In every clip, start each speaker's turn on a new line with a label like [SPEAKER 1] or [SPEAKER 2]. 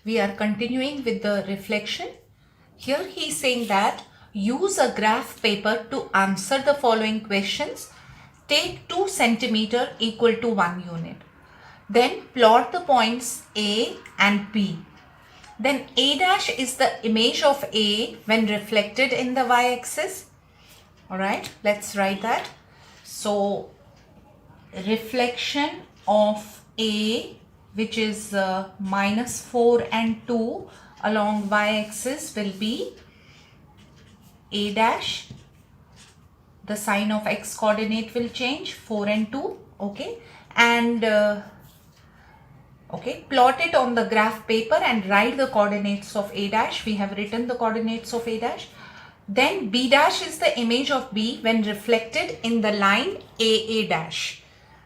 [SPEAKER 1] we are continuing with the reflection. Here he is saying that use a graph paper to answer the following questions. Take 2 centimeter equal to 1 unit. Then plot the points A and B. Then A dash is the image of A when reflected in the y-axis. Alright, let's write that. So, reflection of A, which is -4 and 2 along y-axis, will be A dash. The sign of x coordinate will change, 4 and 2. Okay, and plot it on the graph paper and write the coordinates of A dash. We have written the coordinates of A dash. Then B dash is the image of B when reflected in the line AA dash.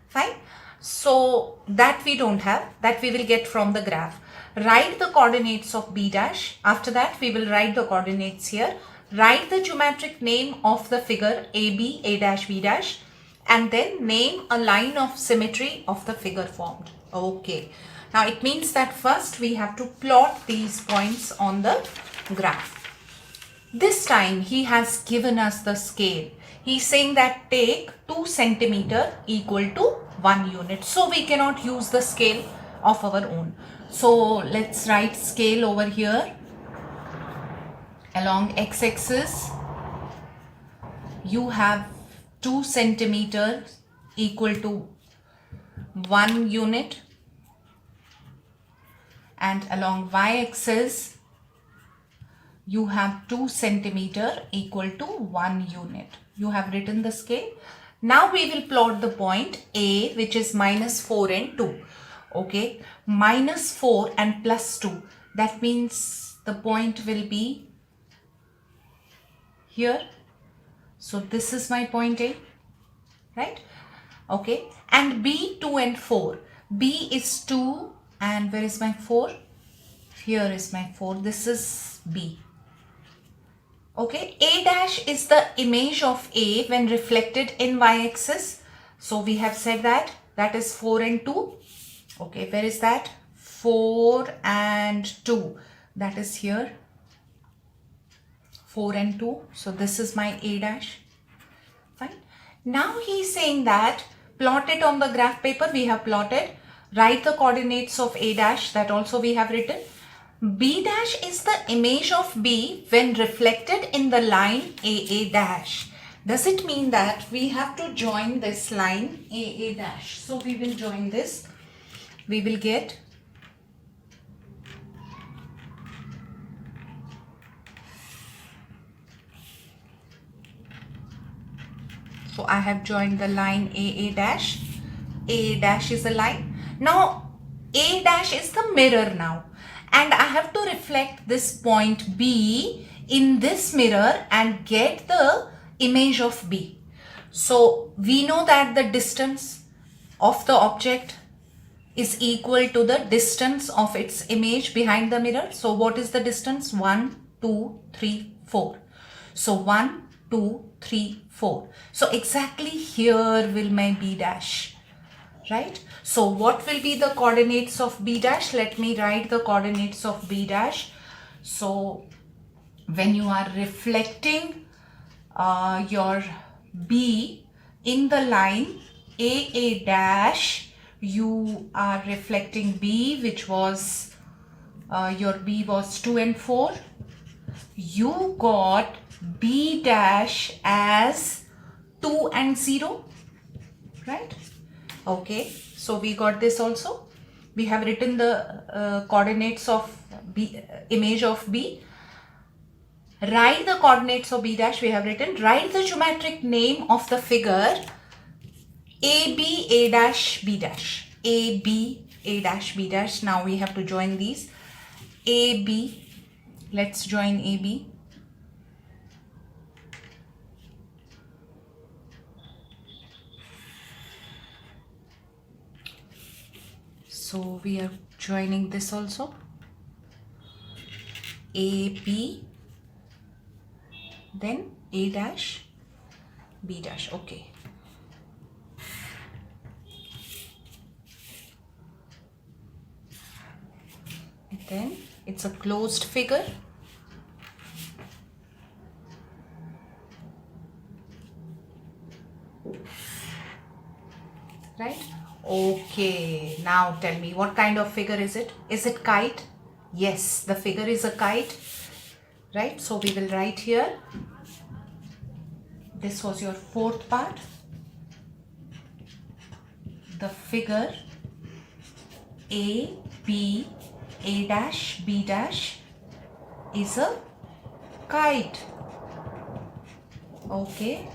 [SPEAKER 1] Fine. So that we don't have, that we will get from the graph. Write the coordinates of B dash. After that we will write the coordinates here. Write the geometric name of the figure AB, A dash, B dash, and then name a line of symmetry of the figure formed. Okay. Now it means that first we have to plot these points on the graph. This time he has given us the scale. He's saying that take 2 centimeter equal to 1 unit. So we cannot use the scale of our own. So let's write scale over here. Along x-axis you have 2 centimeters equal to 1 unit, and along y-axis you have 2 centimeter equal to 1 unit. You have written the scale. Now we will plot the point A, which is -4 and 2. Okay, -4 and +2. That means the point will be here. So this is my point A, right? Okay, and B, 2 and 4. B is 2 and where is my 4? Here is my 4. This is B. Okay, A dash is the image of A when reflected in y-axis. So we have said that, that is 4 and 2. Okay, where is that? 4 and 2. That is here. 4 and 2. So this is my A dash. Fine. Now he is saying that plot it on the graph paper. We have plotted. Write the coordinates of A dash. That also we have written. B dash is the image of B when reflected in the line AA dash. Does it mean that we have to join this line AA dash? So we will join this. We will get so I have joined the line AA dash. AA dash is a line. Now A dash is the mirror now. And I have to reflect this point B in this mirror and get the image of B. So we know that the distance of the object is equal to the distance of its image behind the mirror. So what is the distance? 1, 2, 3, 4. So 1, 2, 3, 4. So exactly here will my B dash. Right? So what will be the coordinates of B dash? Let me write the coordinates of B dash. So when you are reflecting your B in the line AA dash, you are reflecting B, which was your B was 2 and 4. You got B dash as 2 and 0, right? Okay, so we got this also. We have written the coordinates of B, image of B. Write the coordinates of B dash. We have written. Write the geometric name of the figure AB A dash B dash. AB A dash B dash. Now we have to join these. AB. Let's join AB. So we are joining this also. AB, then A dash, B dash. Okay. then it's a closed figure. Right? Okay, now tell me, what kind of figure is it? Is it kite? Yes, the figure is a kite. Right? So we will write here. This was your fourth part. The figure A, B, A dash, B dash is a kite. Okay.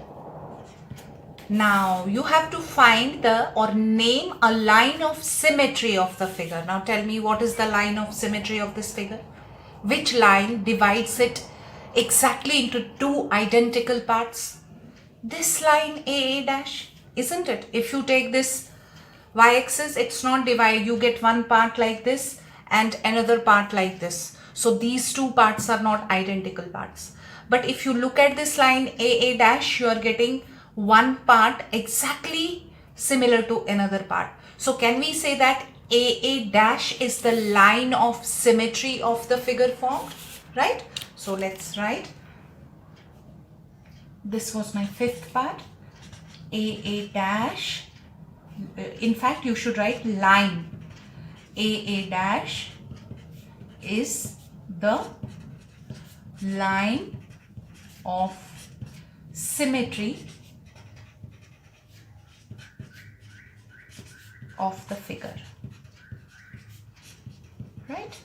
[SPEAKER 1] Now you have to find or name a line of symmetry of the figure. Now tell me, what is the line of symmetry of this figure? Which line divides it exactly into two identical parts? This line AA dash, isn't it? If you take this y-axis, it's not divided. You get one part like this and another part like this. So these two parts are not identical parts. But if you look at this line AA dash, you are getting one part exactly similar to another part. So can we say that AA dash is the line of symmetry of the figure formed, right? So let's write. This was my fifth part. AA dash. In fact, you should write line. AA dash is the line of symmetry of the figure, right?